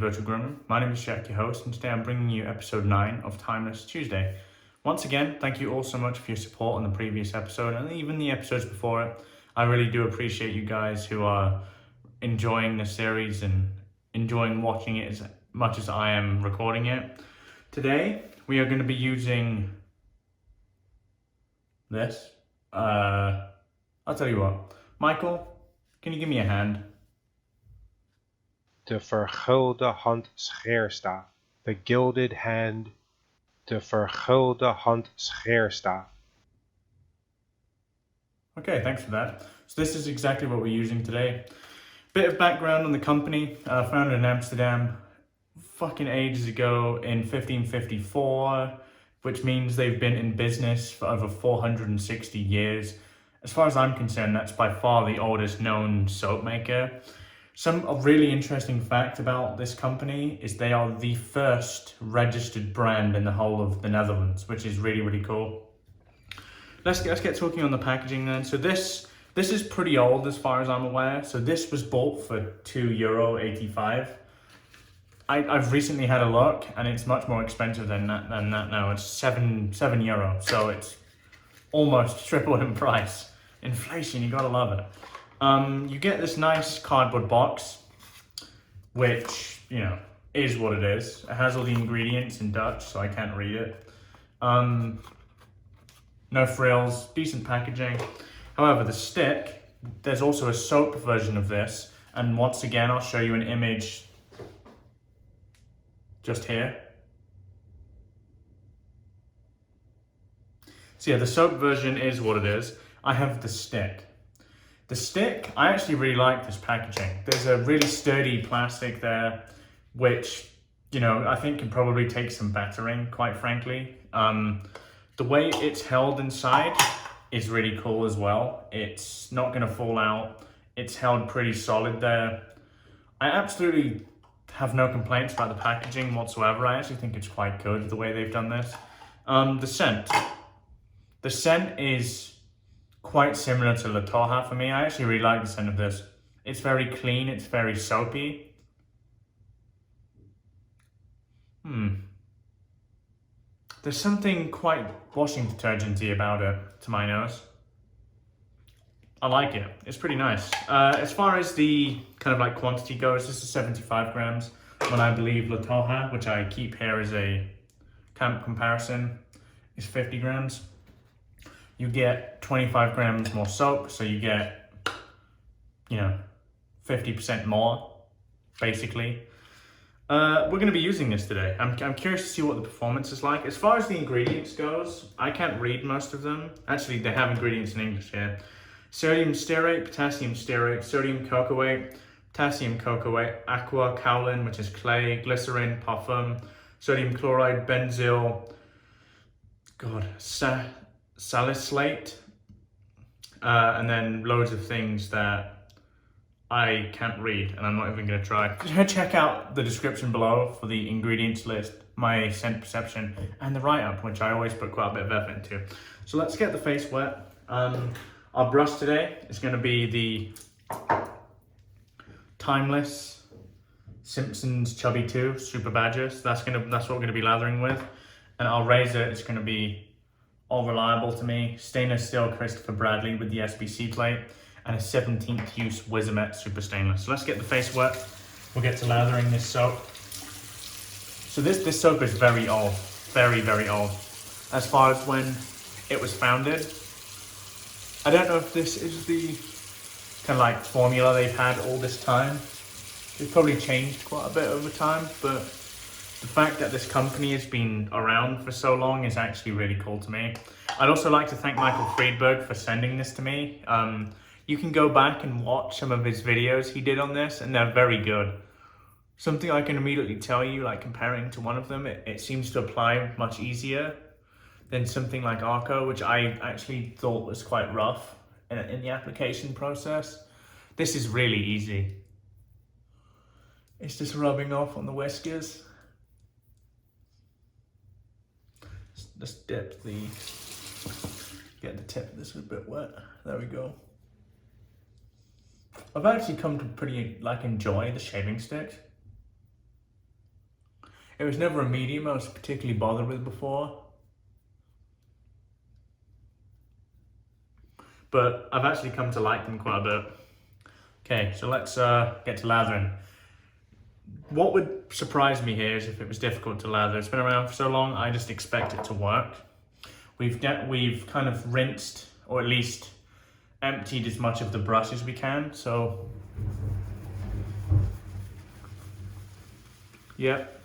Virtual Grooming. My name is Jack, your host, and today I'm bringing you episode 9 of Timeless Tuesday. Once again, thank you all so much for your support on the previous episode and even the episodes before it. I really do appreciate you guys who are enjoying the series and enjoying watching it as much as I am recording it. Today, we are going to be using this. I'll tell you what. Michael, can you give me a hand? De vergulde handscheerstaaf. The gilded hand. De vergulde handscheerstaaf. Okay, thanks for that. So this is exactly what we're using today. Bit of background on the company. Founded in Amsterdam fucking ages ago in 1554, which means they've been in business for over 460 years. As far as I'm concerned, that's by far the oldest known soap maker. A really interesting fact about this company is they are the first registered brand in the whole of the Netherlands, which is really, really cool. Let's get talking on the packaging then. So this is pretty old as far as I'm aware. So this was bought for €2.85. I've recently had a look and it's much more expensive than that now. It's €7. So it's almost tripled in price. Inflation, you gotta love it. You get this nice cardboard box, which, you know, is what it is. It has all the ingredients in Dutch, so I can't read it. No frills, decent packaging. However, the stick, there's also a soap version of this. And once again, I'll show you an image just here. So yeah, the soap version is what it is. I have the stick. The stick, I actually really like this packaging. There's a really sturdy plastic there, which, you know, I think can probably take some battering, quite frankly. The way it's held inside is really cool as well. It's not gonna fall out. It's held pretty solid there. I absolutely have no complaints about the packaging whatsoever. I actually think it's quite good the way they've done this. The scent. The scent is quite similar to Toja for me. I actually really like the scent of this. It's very clean, it's very soapy. There's something quite washing detergent-y about it, to my nose. I like it, it's pretty nice. As far as the kind of like quantity goes, this is 75 grams, when I believe Toja, which I keep here as a comparison, is 50 grams. You get 25 grams more soap, so you get, you know, 50% more, basically. We're going to be using this today. I'm curious to see what the performance is like. As far as the ingredients goes, I can't read most of them. Actually, they have ingredients in English here. Sodium stearate, potassium stearate, sodium cocoate, potassium cocoate, Aqua, Kaolin, which is clay, Glycerin, parfum, sodium chloride, Benzyl, Salicylate, and then loads of things that I can't read and I'm not even going to try. Check out the description below for the ingredients list, my scent perception, and the write-up, which I always put quite a bit of effort into. So let's get the face wet. Our brush today is going to be the Timeless Simpson's Chubby 2 Super Badger. So that's what we're going to be lathering with. And our razor is going to be all reliable to me. Stainless steel Christopher Bradley with the SBC plate and a 17th use Wizamet super stainless. So let's get the face wet. We'll get to lathering this soap. So this soap is very old, very, very old. As far as when it was founded, I don't know if this is the kind of like formula they've had all this time. It's probably changed quite a bit over time, but the fact that this company has been around for so long is actually really cool to me. I'd also like to thank Michael Friedberg for sending this to me. You can go back and watch some of his videos he did on this, and they're very good. Something I can immediately tell you, like comparing to one of them, it seems to apply much easier than something like Arco, which I actually thought was quite rough in the application process. This is really easy. It's just rubbing off on the whiskers. Let's get the tip of this a bit wet. There we go. I've actually come to pretty enjoy the shaving stick. It was never a medium I was particularly bothered with before. But I've actually come to like them quite a bit. Okay, so let's get to lathering. What would surprise me here is if it was difficult to lather. It's been around for so long, I just expect it to work. We've kind of rinsed, or at least emptied as much of the brush as we can, so yep,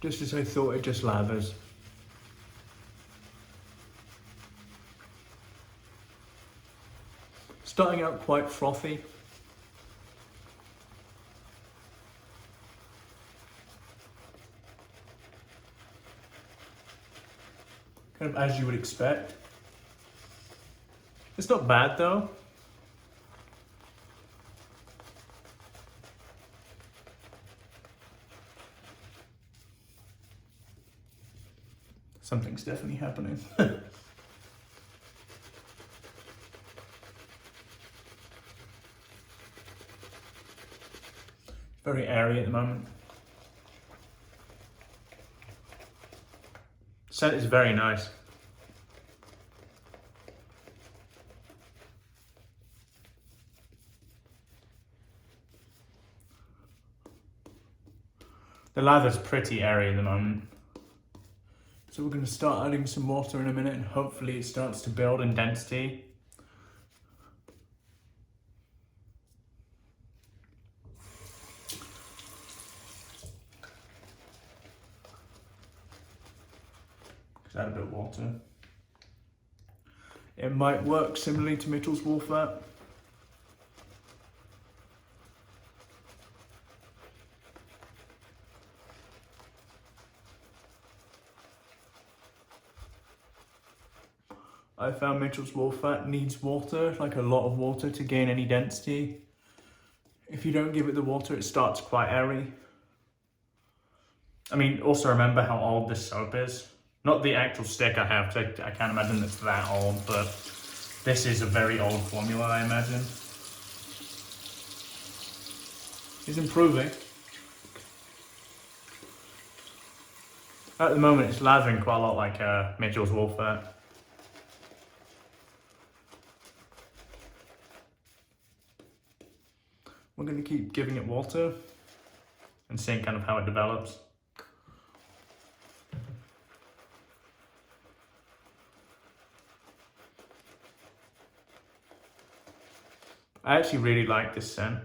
just as I thought, it just lathers. Starting out quite frothy. Kind of as you would expect. It's not bad though. Something's definitely happening. Very airy at the moment. Scent is very nice. The lather's pretty airy at the moment. So we're going to start adding some water in a minute and hopefully it starts to build in density. Just add a bit of water. It might work similarly to Mitchell's wool fat. I found Mitchell's wool fat needs water, like a lot of water, to gain any density. If you don't give it the water, it starts quite airy. I mean, also remember how old this soap is. Not the actual stick I have, I can't imagine it's that old, but this is a very old formula, I imagine. It's improving. At the moment, it's lathering quite a lot like Mitchell's wool fat. We're going to keep giving it water and seeing kind of how it develops. I actually really like this scent.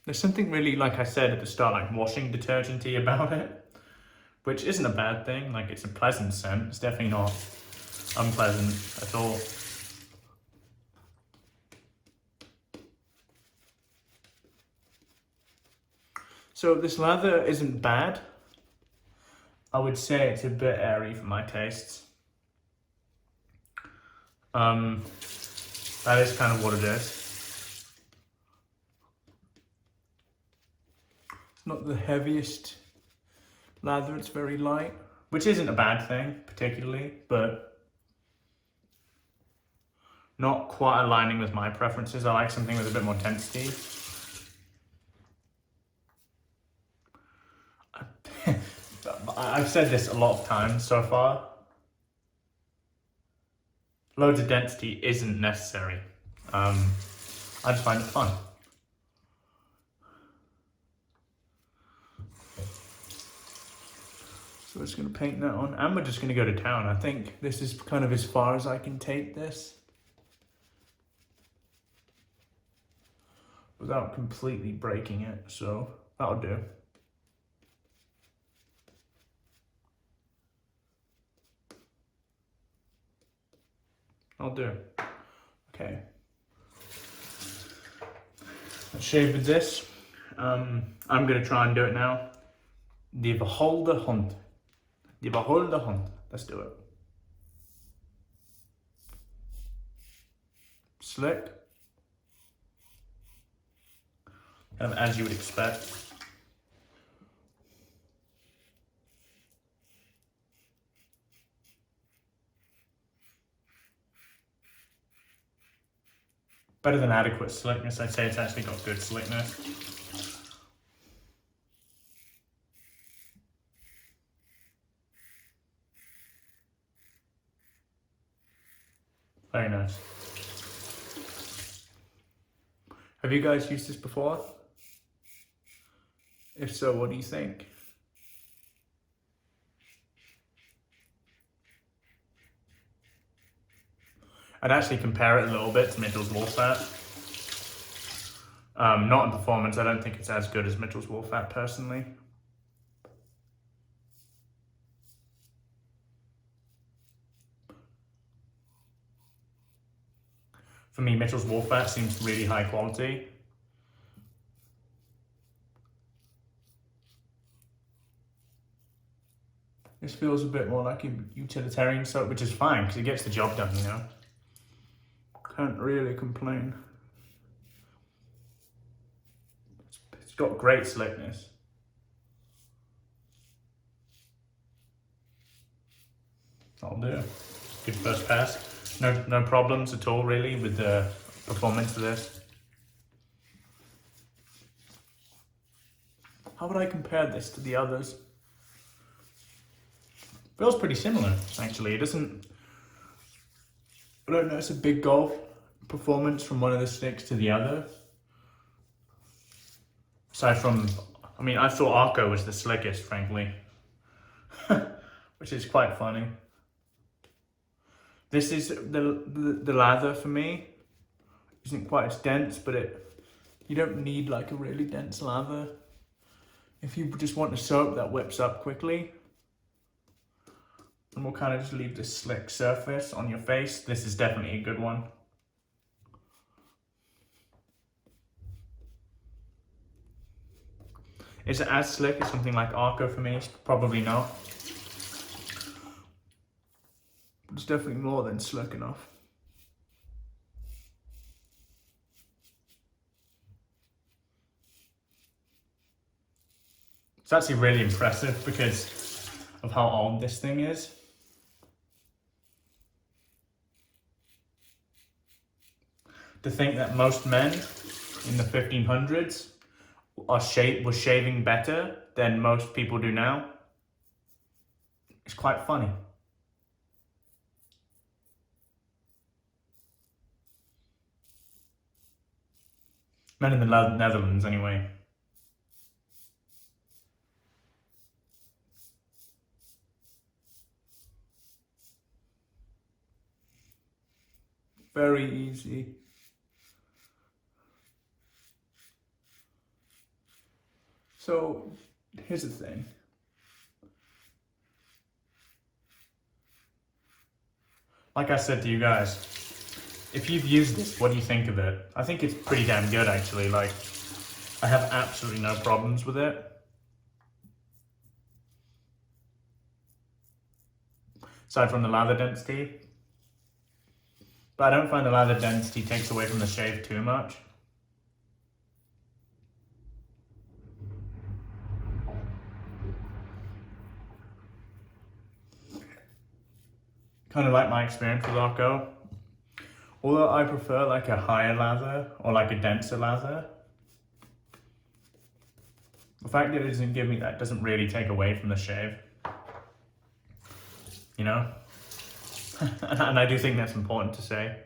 There's something really, like I said at the start, like washing detergent-y about it, which isn't a bad thing. Like, it's a pleasant scent. It's definitely not unpleasant at all. So this lather isn't bad. I would say it's a bit airy for my tastes. That is kind of what it is. It's not the heaviest lather, it's very light, which isn't a bad thing particularly, but not quite aligning with my preferences. I like something with a bit more density. I've said this a lot of times so far. Loads of density isn't necessary. I just find it fun. So we're just going to paint that on, and we're just going to go to town. I think this is kind of as far as I can take this without completely breaking it, so that'll do. I'll do. Okay. Let's shave with this. I'm going to try and do it now. Die Vergulde Hand. Die Vergulde Hand. Let's do it. Slick. Kind of as you would expect. Better than adequate slickness. I'd say it's actually got good slickness. Very nice. Have you guys used this before? If so, what do you think? I'd actually compare it a little bit to Mitchell's Wolfat. Not in performance, I don't think it's as good as Mitchell's Wolfat personally. For me, Mitchell's Wolfat seems really high quality. This feels a bit more like a utilitarian soap, which is fine because it gets the job done, you know. Can't really complain. It's got great slickness. That'll do. Good first pass. No problems at all really with the performance of this. How would I compare this to the others? Feels pretty similar actually. It doesn't, I don't notice a big gulf performance from one of the sticks to the other. Aside from, I mean, I thought Aqua was the slickest, frankly, which is quite funny. This is the lather for me. Isn't quite as dense, but you don't need like a really dense lather. If you just want a soap that whips up quickly, and we'll kind of just leave this slick surface on your face, this is definitely a good one. Is it as slick as something like Aqua for me? It's probably not. But it's definitely more than slick enough. It's actually really impressive because of how old this thing is. To think that most men in the 1500s was shaving better than most people do now. It's quite funny. Men in the Netherlands, anyway. Very easy. So, here's the thing. Like I said to you guys, if you've used this, what do you think of it? I think it's pretty damn good, actually. Like, I have absolutely no problems with it. Aside from the lather density. But I don't find the lather density takes away from the shave too much. Kind of like my experience with Aqua. Although I prefer like a higher lather or like a denser lather, the fact that it doesn't give me that doesn't really take away from the shave. You know? And I do think that's important to say.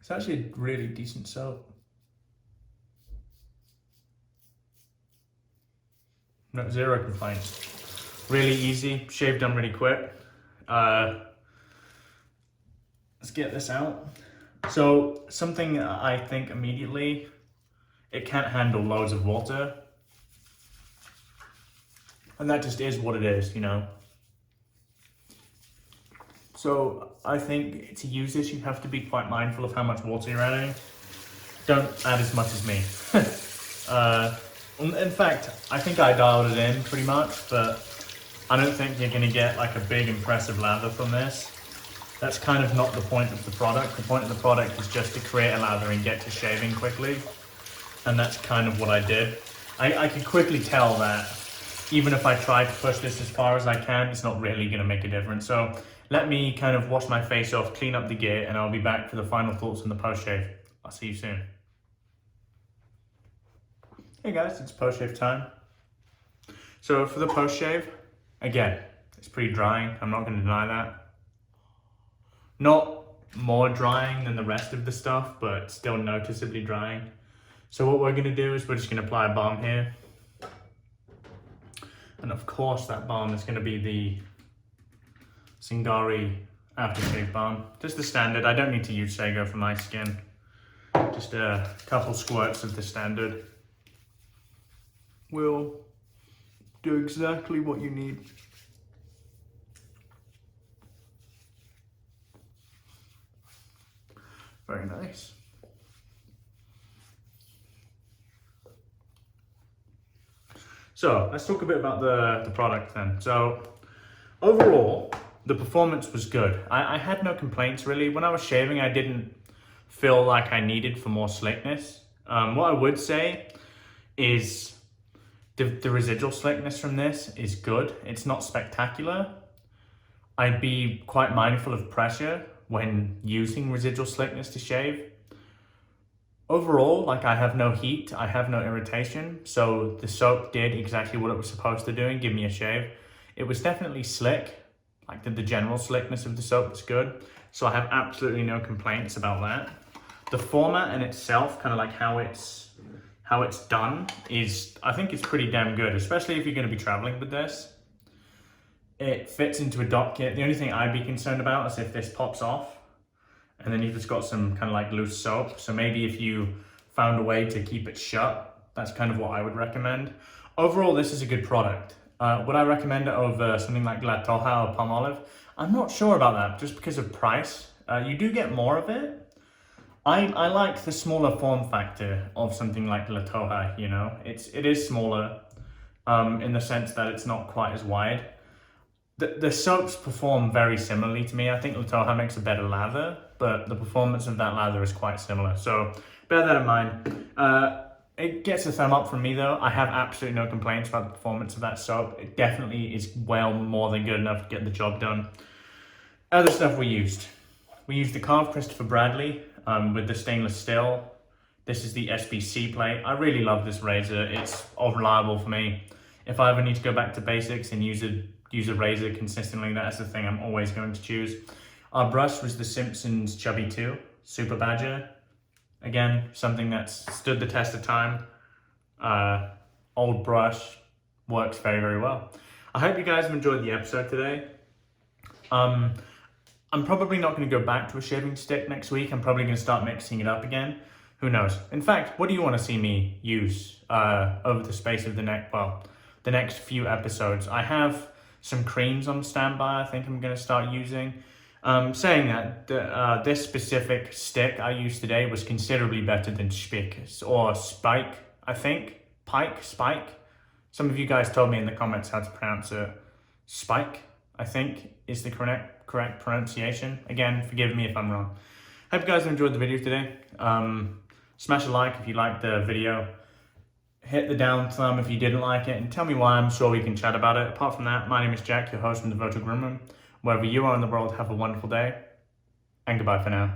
It's actually a really decent soap. No, zero complaints. Really easy, shave done really quick. Let's get this out. So something I think immediately, it can't handle loads of water. And that just is what it is, you know. So I think to use this, you have to be quite mindful of how much water you're adding. Don't add as much as me. In fact, I think I dialed it in pretty much, but I don't think you're gonna get like a big impressive lather from this. That's kind of not the point of the product. The point of the product is just to create a lather and get to shaving quickly. And that's kind of what I did. I could quickly tell that even if I try to push this as far as I can, it's not really gonna make a difference. So let me kind of wash my face off, clean up the gear, and I'll be back for the final thoughts on the post-shave. I'll see you soon. Hey guys, it's post-shave time. So for the post-shave, again, it's pretty drying. I'm not gonna deny that. Not more drying than the rest of the stuff, but still noticeably drying. So what we're gonna do is we're just gonna apply a balm here. And of course that balm is gonna be the Zingari Aftershave balm. Just the standard. I don't need to use Sago for my skin. Just a couple squirts of the standard will do exactly what you need. Very nice. So let's talk a bit about the product then. So overall, the performance was good. I had no complaints really. When I was shaving, I didn't feel like I needed for more slickness. What I would say is the residual slickness from this is good. It's not spectacular. I'd be quite mindful of pressure when using residual slickness to shave. Overall, like I have no heat, I have no irritation, so the soap did exactly what it was supposed to do and give me a shave. It was definitely slick, like the general slickness of the soap was good, so I have absolutely no complaints about that. The format in itself, kind of like how it's done, is, I think it's pretty damn good, especially if you're going to be traveling with this. It fits into a dock kit. The only thing I'd be concerned about is if this pops off and then you've just got some kind of like loose soap. So maybe if you found a way to keep it shut, that's kind of what I would recommend. Overall, this is a good product. Would I recommend it over something like La Toja or Palmolive? I'm not sure about that, just because of price. You do get more of it. I like the smaller form factor of something like La Toja, you know? It is smaller in the sense that it's not quite as wide. The soaps perform very similarly to me. I think La Toja makes a better lather, but the performance of that lather is quite similar. So bear that in mind. It gets a thumb up from me though. I have absolutely no complaints about the performance of that soap. It definitely is well more than good enough to get the job done. Other stuff we used. We used the Karve Christopher Bradley with the stainless steel. This is the SBC plate. I really love this razor. It's all reliable for me. If I ever need to go back to basics and use a razor consistently, that's the thing I'm always going to choose. Our brush was the Simpson's Chubby 2 Super Badger. Again, something that's stood the test of time. Old brush, works very, very well. I hope you guys have enjoyed the episode today. I'm probably not going to go back to a shaving stick next week. I'm probably going to start mixing it up again. Who knows? In fact, what do you want to see me use over the space of the next few episodes? I have some creams on standby I think I'm going to start using. Saying that, this specific stick I used today was considerably better than Spick or Spike, I think. Spike. Some of you guys told me in the comments how to pronounce it. Spike, I think, is the correct pronunciation. Again, forgive me if I'm wrong. Hope you guys enjoyed the video today. Smash a like if you liked the video. Hit the down thumb if you didn't like it, and tell me why. I'm sure we can chat about it. Apart from that, my name is Jack, your host from the Virtual Groom Room. Wherever you are in the world, have a wonderful day, and goodbye for now.